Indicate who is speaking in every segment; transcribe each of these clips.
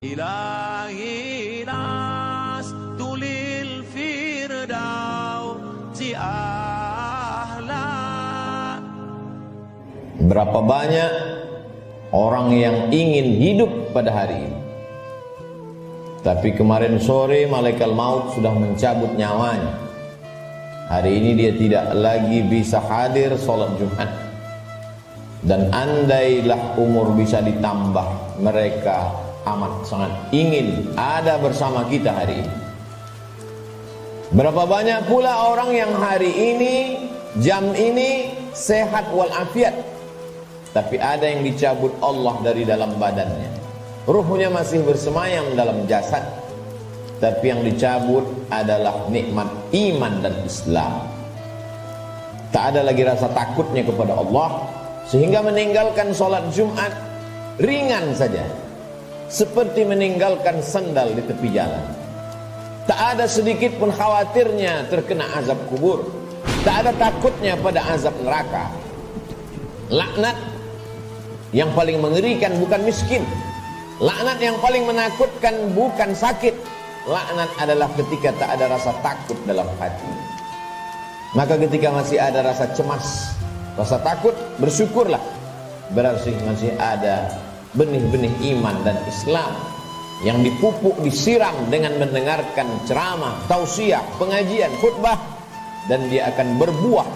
Speaker 1: إلهي لست للفردوس أهلا.
Speaker 2: Berapa banyak orang yang ingin hidup pada hari ini, tapi kemarin sore malaikat maut sudah mencabut nyawanya. Hari ini dia tidak lagi bisa hadir sholat Jumat. Dan andailah umur bisa ditambah, mereka amat sangat ingin ada bersama kita hari ini. Berapa banyak pula orang yang hari ini, jam ini sehat walafiat, tapi ada yang dicabut Allah dari dalam badannya. Ruhnya masih bersemayam dalam jasad, tapi yang dicabut adalah nikmat iman dan Islam. Tak ada lagi rasa takutnya kepada Allah, sehingga meninggalkan sholat Jumat ringan saja, seperti meninggalkan sandal di tepi jalan. Tak ada sedikit pun khawatirnya terkena azab kubur, tak ada takutnya pada azab neraka. Laknat yang paling mengerikan bukan miskin, laknat yang paling menakutkan bukan sakit. Laknat adalah ketika tak ada rasa takut dalam hati. Maka ketika masih ada rasa cemas, rasa takut, bersyukurlah, berarti masih ada benih-benih iman dan Islam yang dipupuk, disiram dengan mendengarkan ceramah, tausiah, pengajian, khutbah, dan dia akan berbuah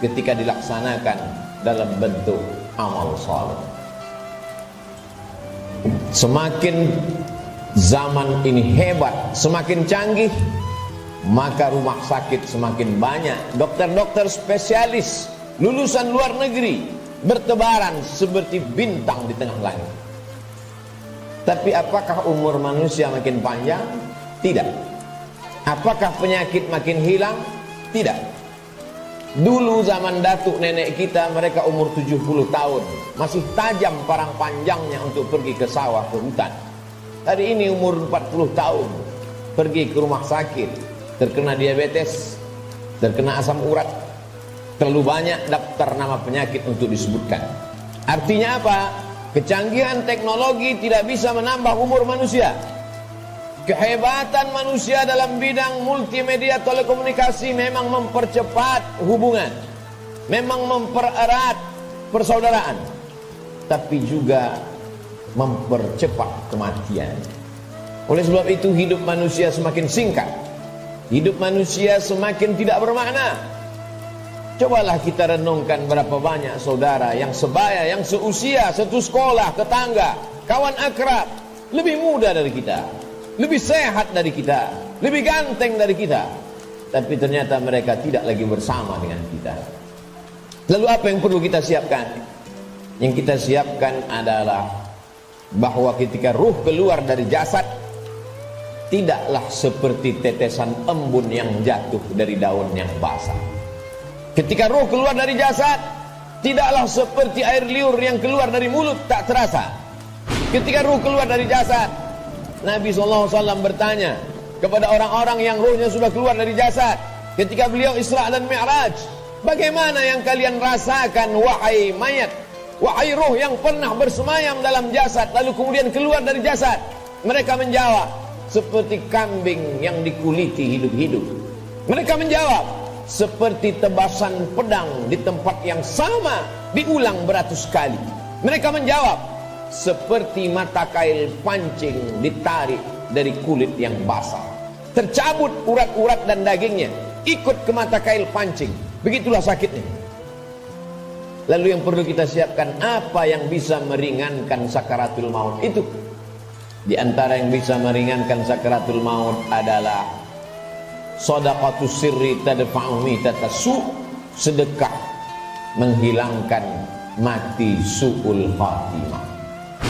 Speaker 2: ketika dilaksanakan dalam bentuk amal saleh. Semakin zaman ini hebat, semakin canggih, maka rumah sakit semakin banyak, dokter-dokter spesialis lulusan luar negeri bertebaran seperti bintang di tengah langit. Tapi apakah umur manusia makin panjang? Tidak. Apakah penyakit makin hilang? Tidak. Dulu zaman datuk nenek kita, mereka umur 70 tahun, masih tajam parang panjangnya untuk pergi ke sawah, ke hutan. Hari ini umur 40 tahun, pergi ke rumah sakit, terkena diabetes, terkena asam urat. Terlalu banyak daftar nama penyakit untuk disebutkan. Artinya apa? Kecanggihan teknologi tidak bisa menambah umur manusia. Kehebatan manusia dalam bidang multimedia telekomunikasi memang mempercepat hubungan, memang mempererat persaudaraan, tapi juga mempercepat kematian. Oleh sebab itu hidup manusia semakin singkat, hidup manusia semakin tidak bermakna. Cobalah kita renungkan berapa banyak saudara yang sebaya, yang seusia, satu sekolah, tetangga, kawan akrab, lebih muda dari kita, lebih sehat dari kita, lebih ganteng dari kita, tapi ternyata mereka tidak lagi bersama dengan kita. Lalu apa yang perlu kita siapkan? Yang kita siapkan adalah bahwa ketika ruh keluar dari jasad, tidaklah seperti tetesan embun yang jatuh dari daun yang basah. Ketika ruh keluar dari jasad, tidaklah seperti air liur yang keluar dari mulut tak terasa. Ketika ruh keluar dari jasad, Nabi SAW bertanya kepada orang-orang yang ruhnya sudah keluar dari jasad, ketika beliau Isra dan Mi'raj, bagaimana yang kalian rasakan wahai mayat, wahai ruh yang pernah bersemayam dalam jasad lalu kemudian keluar dari jasad? Mereka menjawab, seperti kambing yang dikuliti hidup-hidup. Mereka menjawab, seperti tebasan pedang di tempat yang sama diulang beratus kali. Mereka menjawab, seperti mata kail pancing ditarik dari kulit yang basah. Tercabut urat-urat dan dagingnya, ikut ke mata kail pancing. Begitulah sakitnya. Lalu yang perlu kita siapkan, apa yang bisa meringankan sakaratul maut itu? Di antara yang bisa meringankan sakaratul maut adalah shadaqatus sirri tadfa'u mitatasu, sedekah menghilangkan mati su'ul khatimah.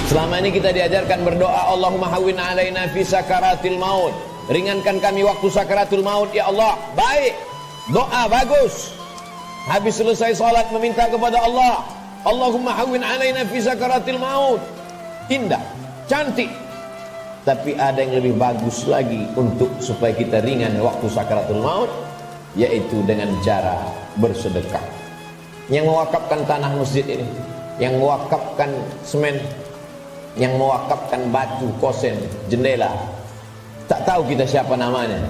Speaker 2: Selama ini kita diajarkan berdoa, Allahumma hawwin alaina fi sakaratil maut, ringankan kami waktu sakaratul maut ya Allah. Baik, doa bagus. Habis selesai salat meminta kepada Allah, Allahumma hawwin alaina fi sakaratil maut. Indah, cantik. Tapi ada yang lebih bagus lagi untuk supaya kita ringan waktu sakaratul maut, yaitu dengan cara bersedekah. Yang mewakafkan tanah masjid ini, yang mewakafkan semen, yang mewakafkan batu, kosen, jendela. Tak tahu kita siapa namanya,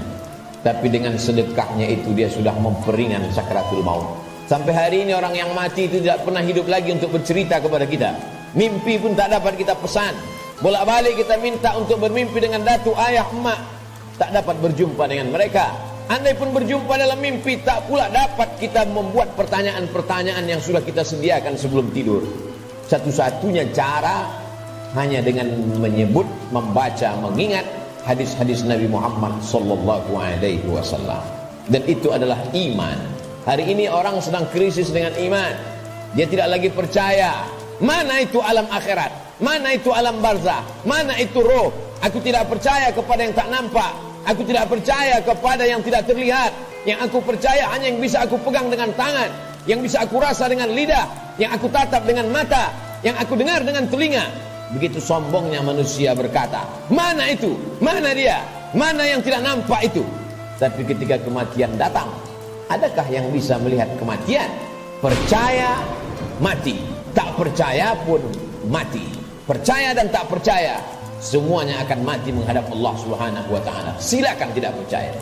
Speaker 2: tapi dengan sedekahnya itu dia sudah memperingan sakratul maut. Sampai hari ini orang yang mati itu tidak pernah hidup lagi untuk bercerita kepada kita. Mimpi pun tak dapat kita pesan. Bolak-balik kita minta untuk bermimpi dengan datuk, ayah, emak, tak dapat berjumpa dengan mereka. Andai pun berjumpa dalam mimpi, tak pula dapat kita membuat pertanyaan-pertanyaan yang sudah kita sediakan sebelum tidur. Satu-satunya cara hanya dengan menyebut, membaca, mengingat hadis-hadis Nabi Muhammad sallallahu alaihi wasallam. Dan itu adalah iman. Hari ini orang sedang krisis dengan iman. Dia tidak lagi percaya. Mana itu alam akhirat? Mana itu alam barzah? Mana itu roh? Aku tidak percaya kepada yang tak nampak. Aku tidak percaya kepada yang tidak terlihat. Yang aku percaya hanya yang bisa aku pegang dengan tangan, yang bisa aku rasa dengan lidah, yang aku tatap dengan mata, yang aku dengar dengan telinga. Begitu sombongnya manusia berkata, mana itu? Mana dia? Mana yang tidak nampak itu? Tapi ketika kematian datang, adakah yang bisa melihat kematian? Percaya, mati. Tak percaya pun mati. Percaya dan tak percaya, semuanya akan mati menghadap Allah Subhanahu wa ta'ala. Silakan tidak percaya.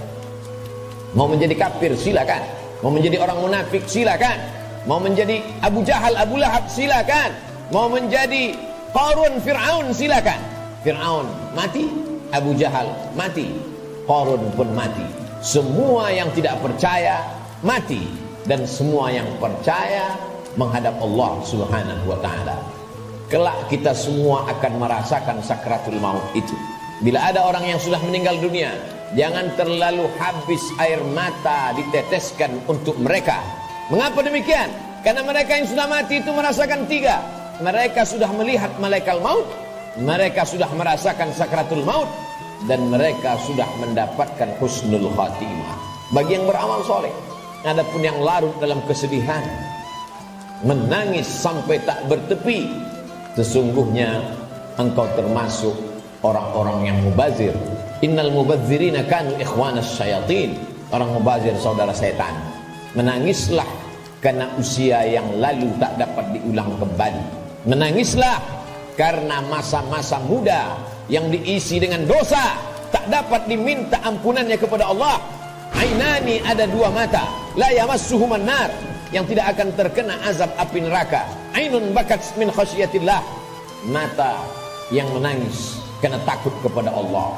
Speaker 2: Mau menjadi kafir, silakan. Mau menjadi orang munafik, silakan. Mau menjadi Abu Jahal, Abu Lahab, silakan. Mau menjadi Qarun, Fir'aun, silakan. Fir'aun mati, Abu Jahal mati, Qarun pun mati. Semua yang tidak percaya mati, dan semua yang percaya menghadap Allah Subhanahu wa ta'ala. Kelak kita semua akan merasakan sakratul maut itu. Bila ada orang yang sudah meninggal dunia, jangan terlalu habis air mata diteteskan untuk mereka. Mengapa demikian? Karena mereka yang sudah mati itu merasakan tiga. Mereka sudah melihat malaikat maut, mereka sudah merasakan sakratul maut, dan mereka sudah mendapatkan husnul khatimah. Bagi yang beramal soleh. Adapun yang larut dalam kesedihan, menangis sampai tak bertepi, sesungguhnya engkau termasuk orang-orang yang mubazir. Innal mubazirina kanu ikhwanas syayatin. Orang mubazir saudara setan. Menangislah karena usia yang lalu tak dapat diulang kembali. Menangislah karena masa-masa muda yang diisi dengan dosa tak dapat diminta ampunannya kepada Allah. Ainani, ada dua mata, la yamassuhuman nar, yang tidak akan terkena azab api neraka. Ainun bakat min khasyatillah, mata yang menangis karena takut kepada Allah.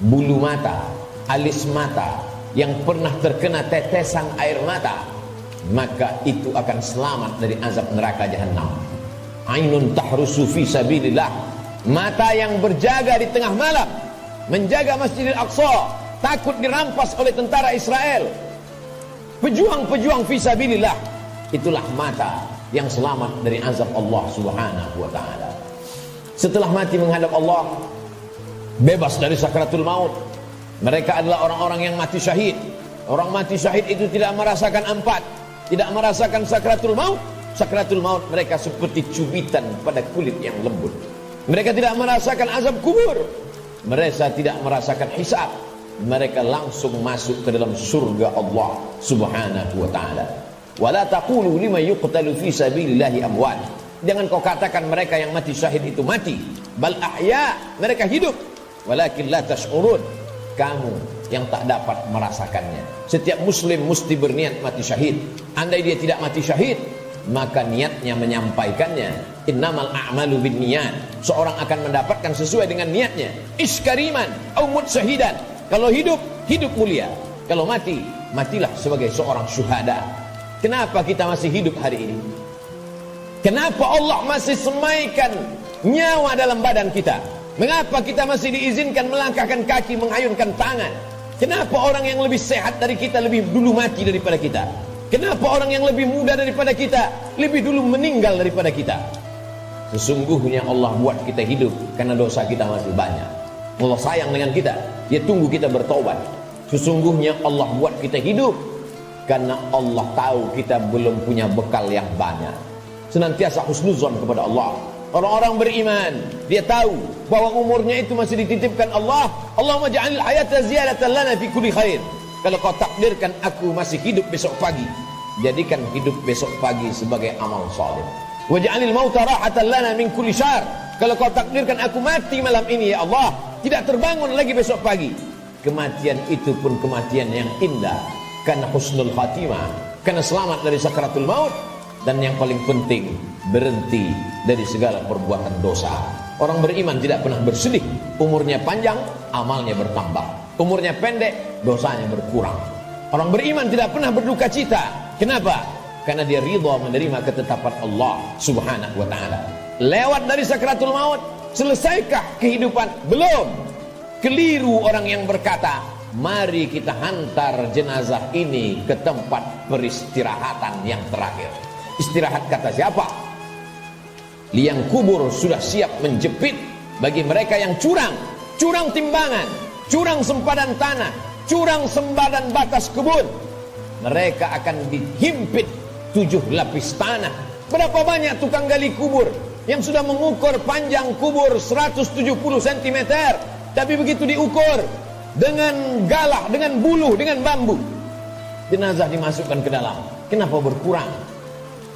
Speaker 2: Bulu mata, alis mata yang pernah terkena tetesan air mata, maka itu akan selamat dari azab neraka jahanam. Ainun tahrusu fi sabilillah, mata yang berjaga di tengah malam menjaga Masjidil Aqsa, takut dirampas oleh tentara Israel. Pejuang-pejuang fi sabilillah, itulah mata yang selamat dari azab Allah Subhanahu wa ta'ala. Setelah mati menghadap Allah, bebas dari sakratul maut. Mereka adalah orang-orang yang mati syahid. Orang mati syahid itu tidak merasakan empat, tidak merasakan sakratul maut. Sakratul maut mereka seperti cubitan pada kulit yang lembut. Mereka tidak merasakan azab kubur. Mereka tidak merasakan hisab. Mereka langsung masuk ke dalam surga Allah Subhanahu wa ta'ala. Wala taqulu liman yuqtalu fi sabilillahi amwat. Jangan kau katakan mereka yang mati syahid itu mati. Bal ahya, mereka hidup. Walakin la tash'urun. Kamu yang tak dapat merasakannya. Setiap muslim mesti berniat mati syahid. Andai dia tidak mati syahid, maka niatnya menyampaikannya. Innamal a'malu binniyat. Seorang akan mendapatkan sesuai dengan niatnya. Iskariman au mut syahidan. Kalau hidup, hidup mulia. Kalau mati, matilah sebagai seorang syuhada. Kenapa kita masih hidup hari ini? Kenapa Allah masih semaikan nyawa dalam badan kita? Mengapa kita masih diizinkan melangkahkan kaki, mengayunkan tangan? Kenapa orang yang lebih sehat dari kita lebih dulu mati daripada kita? Kenapa orang yang lebih muda daripada kita lebih dulu meninggal daripada kita? Sesungguhnya Allah buat kita hidup karena dosa kita masih banyak. Allah sayang dengan kita, Dia tunggu kita bertobat. Sesungguhnya Allah buat kita hidup karena Allah tahu kita belum punya bekal yang banyak. Senantiasa husnuzon kepada Allah. Orang-orang beriman, dia tahu bahwa umurnya itu masih dititipkan Allah. Allahumma ja'alil hayata ziyadatan lana fi kulli khair. Kalau kau takdirkan aku masih hidup besok pagi, jadikan hidup besok pagi sebagai amal saleh. Waj'alil mauta rahatan lana min kulli syarr. Kalau kau takdirkan aku mati malam ini ya Allah, tidak terbangun lagi besok pagi, kematian itu pun kematian yang indah, karena husnul khatimah, karena selamat dari sakaratul maut. Dan yang paling penting, berhenti dari segala perbuatan dosa. Orang beriman tidak pernah bersedih. Umurnya panjang, amalnya bertambah. Umurnya pendek, dosanya berkurang. Orang beriman tidak pernah berduka cita. Kenapa? Karena dia ridha menerima ketetapan Allah subhanahu wa ta'ala. Lewat dari sakaratul maut, selesaikah kehidupan? Belum. Keliru orang yang berkata, mari kita hantar jenazah ini ke tempat peristirahatan yang terakhir. Istirahat kata siapa? Liang kubur sudah siap menjepit bagi mereka yang curang. Curang timbangan, curang sempadan tanah, curang sempadan batas kebun. Mereka akan dihimpit 7 lapis tanah. Berapa banyak tukang gali kubur yang sudah mengukur panjang kubur 170 cm, tapi begitu diukur dengan galah, dengan buluh, dengan bambu, jenazah dimasukkan ke dalam. Kenapa berkurang?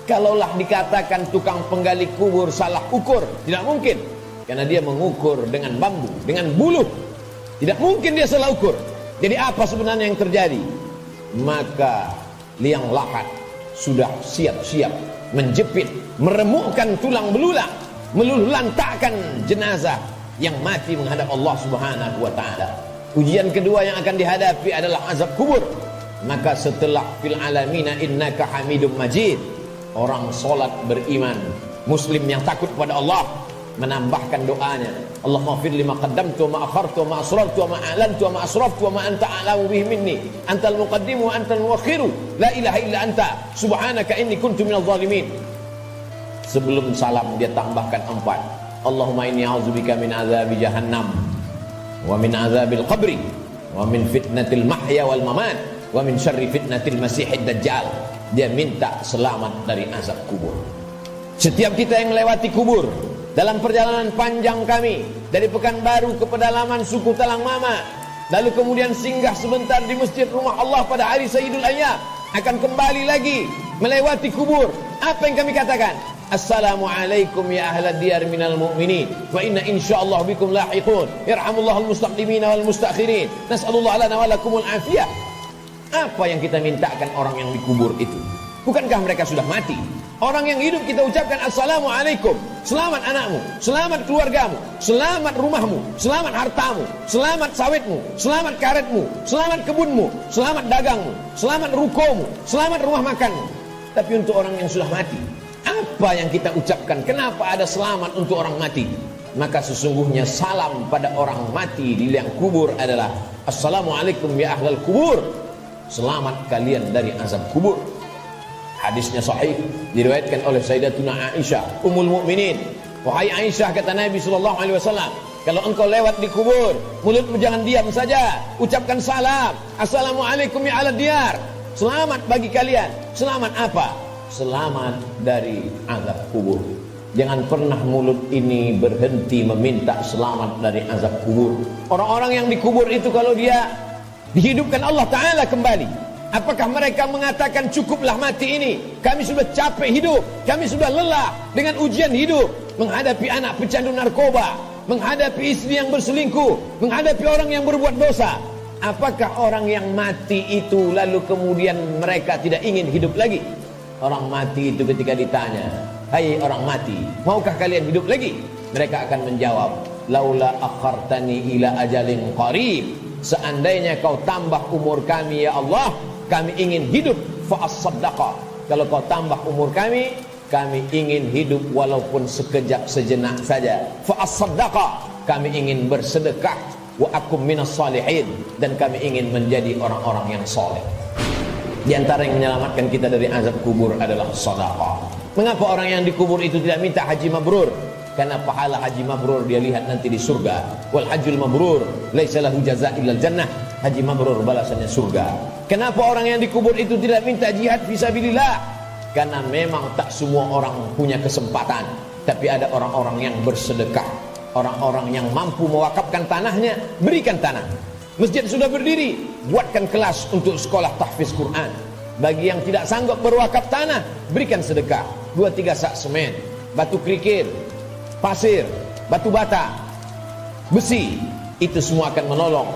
Speaker 2: Kalaulah dikatakan tukang penggali kubur salah ukur, tidak mungkin, karena dia mengukur dengan bambu, dengan buluh. Tidak mungkin dia salah ukur. Jadi apa sebenarnya yang terjadi? Maka liang lahat sudah siap-siap menjepit, meremukkan tulang belulang, meluluhlantakkan jenazah yang mati menghadap Allah subhanahu wa ta'ala. Ujian kedua yang akan dihadapi adalah azab kubur. Maka setelah fil alamina innaka hamidum majid, orang solat beriman, muslim yang takut pada Allah, menambahkan doanya, Allahumma fir lima qaddamtu wa ma akhartu wa ma asrartu wa ma a'lantu wa ma asraftu wa ma anta a'lamu bihi minni antal muqaddimu wa antal muakhiru la ilaha illa anta subhanaka inni kuntu minadh dhalimin. Sebelum salam dia tambahkan 4, Allahumma inni a'udzubika min azabi jahannam wa min azabil qabri wa min fitnatil mahya wal mamat wa min syarri fitnatil masihid dajjal. Dia minta selamat dari azab kubur. Setiap kita yang melewati kubur dalam perjalanan panjang kami dari Pekanbaru ke pedalaman suku Talang Mama, lalu kemudian singgah sebentar di masjid rumah Allah pada hari Sayyidul Ayyam, akan kembali lagi melewati kubur. Apa yang kami katakan? Assalamualaikum ya ahlad diyar minal mu'minin wa inna insyaallah bikum lahiqun yarhamullahul mustaqdimin wal mustakhirin nas'alullah lana wa lakumul afiyah. Apa yang kita mintakan orang yang dikubur itu? Bukankah mereka sudah mati? Orang yang hidup kita ucapkan Assalamualaikum, selamat anakmu, selamat keluargamu, selamat rumahmu, selamat hartamu, selamat sawitmu, selamat karetmu, selamat kebunmu, selamat dagangmu, selamat rukomu, selamat rumah makanmu. Tapi untuk orang yang sudah mati, apa yang kita ucapkan? Kenapa ada selamat untuk orang mati? Maka sesungguhnya salam pada orang mati di liang kubur adalah Assalamualaikum ya ahlal kubur, selamat kalian dari azab kubur. Hadisnya sahih, diriwayatkan oleh Sayyidatuna Aisyah Ummul Mukminin. Wahai Aisyah, kata Nabi sallallahu alaihi wasallam, kalau engkau lewat di kubur, mulutmu jangan diam saja, ucapkan salam. Assalamualaikum ya ahlad diyar, selamat bagi kalian. Selamat apa? Selamat dari azab kubur. Jangan pernah mulut ini berhenti meminta selamat dari azab kubur. Orang-orang yang dikubur itu kalau dia dihidupkan Allah Ta'ala kembali, apakah mereka mengatakan cukuplah mati ini, kami sudah capek hidup, kami sudah lelah dengan ujian hidup, menghadapi anak pecandu narkoba, menghadapi istri yang berselingkuh, menghadapi orang yang berbuat dosa? Apakah orang yang mati itu lalu kemudian mereka tidak ingin hidup lagi? Orang mati itu ketika ditanya, hai orang mati, maukah kalian hidup lagi? Mereka akan menjawab, laula akhartani ila ajalin qarib, seandainya kau tambah umur kami ya Allah, kami ingin hidup fa'as-saddaqa. Kalau kau tambah umur kami ingin hidup walaupun sekejap sejenak saja. Fa'as-saddaqa, kami ingin bersedekah. Wa akum minas salihin, dan kami ingin menjadi orang-orang yang soleh. Di antara yang menyelamatkan kita dari azab kubur adalah sedekah. Mengapa orang yang dikubur itu tidak minta haji mabrur? Karena pahala haji mabrur dia lihat nanti di surga. Wal hajjul mabrur laisa lahu jazaa illal jannah. Haji mabrur balasannya surga. Kenapa orang yang dikubur itu tidak minta jihad fisabilillah? Karena memang tak semua orang punya kesempatan, tapi ada orang-orang yang bersedekah, orang-orang yang mampu mewakafkan tanahnya, berikan tanah. Masjid sudah berdiri, buatkan kelas untuk sekolah tahfiz Quran. Bagi yang tidak sanggup berwakaf tanah, berikan sedekah. 2-3 sak semen, batu kerikil, pasir, batu bata, besi, itu semua akan menolong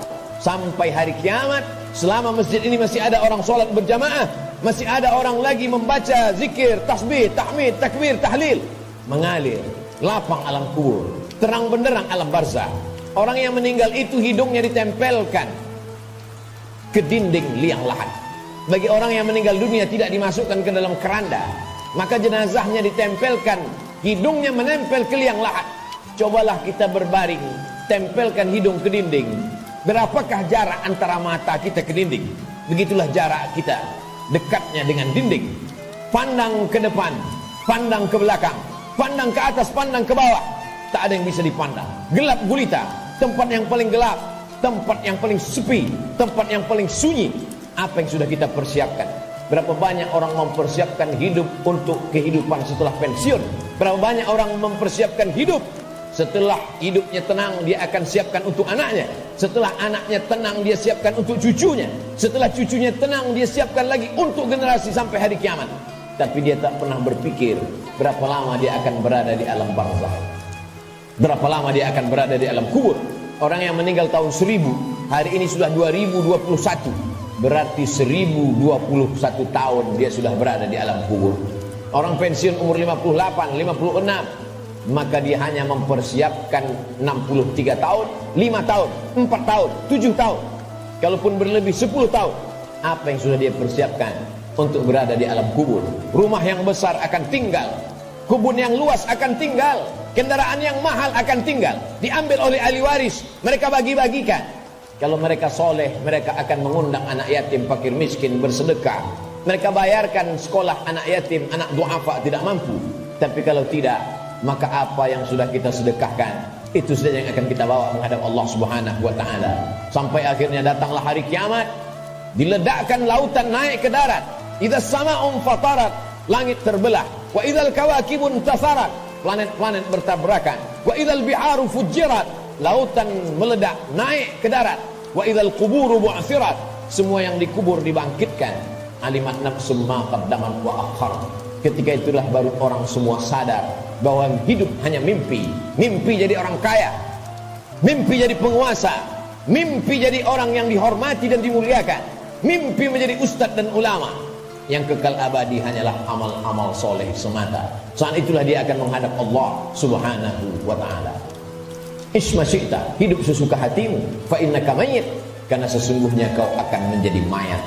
Speaker 2: sampai hari kiamat. Selama masjid ini masih ada orang sholat berjamaah, masih ada orang lagi membaca zikir, tasbih, tahmid, takbir, tahlil, mengalir lapang alam kubur, terang benderang alam barzah. Orang yang meninggal itu hidungnya ditempelkan ke dinding liang lahat. Bagi orang yang meninggal dunia tidak dimasukkan ke dalam keranda, maka jenazahnya ditempelkan, hidungnya menempel ke liang lahat. Cobalah kita berbaring, tempelkan hidung ke dinding. Berapakah jarak antara mata kita ke dinding? Begitulah jarak kita dekatnya dengan dinding. Pandang ke depan, pandang ke belakang, pandang ke atas, pandang ke bawah, tak ada yang bisa dipandang. Gelap gulita, tempat yang paling gelap, tempat yang paling sepi, tempat yang paling sunyi. Apa yang sudah kita persiapkan? Berapa banyak orang mempersiapkan hidup untuk kehidupan setelah pensiun? Berapa banyak orang mempersiapkan hidup setelah hidupnya tenang, dia akan siapkan untuk anaknya. Setelah anaknya tenang, dia siapkan untuk cucunya. Setelah cucunya tenang, dia siapkan lagi untuk generasi sampai hari kiamat. Tapi dia tak pernah berpikir berapa lama dia akan berada di alam barzah, berapa lama dia akan berada di alam kubur. Orang yang meninggal tahun 1000, hari ini sudah 2021, berarti 1021 tahun dia sudah berada di alam kubur. Orang pensiun umur 58, 56, maka dia hanya mempersiapkan 63 tahun, 5 tahun, 4 tahun, 7 tahun. Kalaupun berlebih 10 tahun, apa yang sudah dia persiapkan untuk berada di alam kubur? Rumah yang besar akan tinggal, kebun yang luas akan tinggal, kendaraan yang mahal akan tinggal, diambil oleh ahli waris, mereka bagi-bagikan. Kalau mereka soleh, mereka akan mengundang anak yatim, fakir miskin bersedekah. Mereka bayarkan sekolah anak yatim, anak duafa tidak mampu. Tapi kalau tidak, maka apa yang sudah kita sedekahkan, itu saja yang akan kita bawa menghadap Allah Subhanahu wa ta'ala. Sampai akhirnya datanglah hari kiamat, diledakkan lautan naik ke darat. Idza sama'un fatarat, langit terbelah. Wa idzal kawakibun tasarat, planet-planet bertabrakan. Wa idzal biharu fujirat, lautan meledak naik ke darat. Wa idzal quburu bu'athirat, semua yang dikubur dibangkitkan. Alimat nafsum ma qaddamat wa akhar. Ketika itulah baru orang semua sadar bahwa hidup hanya mimpi. Mimpi jadi orang kaya, mimpi jadi penguasa, mimpi jadi orang yang dihormati dan dimuliakan, mimpi menjadi ustadz dan ulama. Yang kekal abadi hanyalah amal-amal soleh semata. Saat itulah dia akan menghadap Allah Subhanahu wa ta'ala. Isma syi'ta, hidup sesuka hatimu, fa innaka mayyit, karena sesungguhnya kau akan menjadi mayat.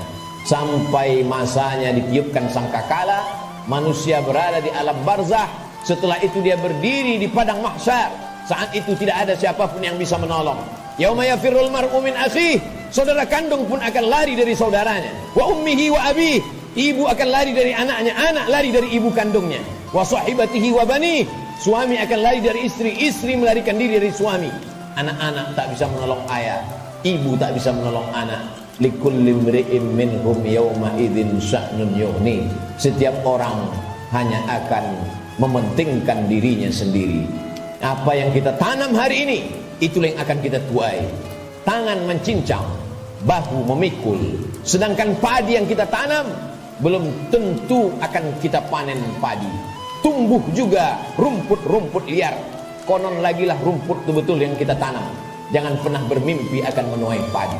Speaker 2: Sampai masanya ditiupkan sangkakala, manusia berada di alam barzah. Setelah itu dia berdiri di padang mahsyar. Saat itu tidak ada siapapun yang bisa menolong. Yauma yafirrul mar'u min akhihi, saudara kandung pun akan lari dari saudaranya. Wa ummihi wa abihi, ibu akan lari dari anaknya, anak lari dari ibu kandungnya. Wa sahibatihi wa bani, suami akan lari dari istri, istri melarikan diri dari suami. Anak-anak tak bisa menolong ayah, ibu tak bisa menolong anak. Likulli imri'in minhum yawma idzin sya'nun yughni, setiap orang hanya akan mementingkan dirinya sendiri. Apa yang kita tanam hari ini, itulah yang akan kita tuai. Tangan mencincang, bahu memikul. Sedangkan padi yang kita tanam belum tentu akan kita panen padi. Tumbuh juga rumput-rumput liar. Konon lagilah rumput itu betul yang kita tanam. Jangan pernah bermimpi akan menuai padi.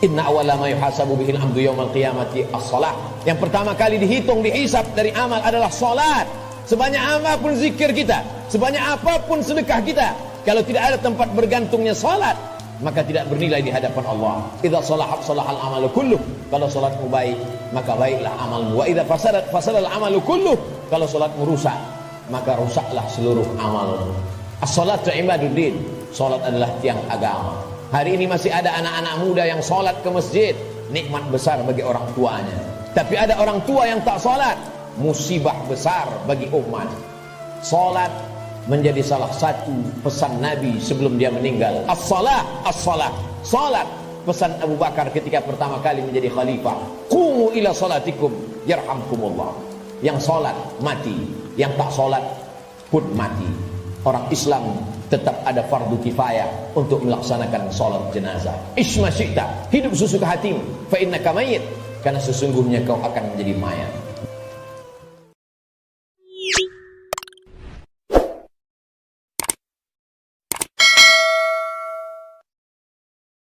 Speaker 2: Inna awwala ma yuhasabu bihil abdu yaumal qiyamati as-shalah. Yang pertama kali dihitung, dihisab dari amal adalah salat. Sebanyak apapun zikir kita, sebanyak apapun sedekah kita, kalau tidak ada tempat bergantungnya salat, maka tidak bernilai di hadapan Allah. Idza salahat salahal amalu kulluh, kalau salatmu baik, maka baiklah amalmu. Wa idza fasadat fasadal amalu kulluh, kalau salatmu rusak, maka rusaklah seluruh amalmu. As-salatu imaduddin, salat adalah tiang agama. Hari ini masih ada anak-anak muda yang sholat ke masjid, nikmat besar bagi orang tuanya. Tapi ada orang tua yang tak sholat, musibah besar bagi umat. Sholat menjadi salah satu pesan Nabi sebelum dia meninggal. As-salah, as-salah. Sholat, pesan Abu Bakar ketika pertama kali menjadi khalifah. Qumu ila salatikum yarhamkumullah. Yang sholat mati, yang tak sholat pun mati. Orang Islam tetap ada fardu kifayah untuk melaksanakan sholat jenazah. Isma syi'ta, hidup sesuka hatimu, fa innaka mayyit, karena sesungguhnya kau akan menjadi mayat.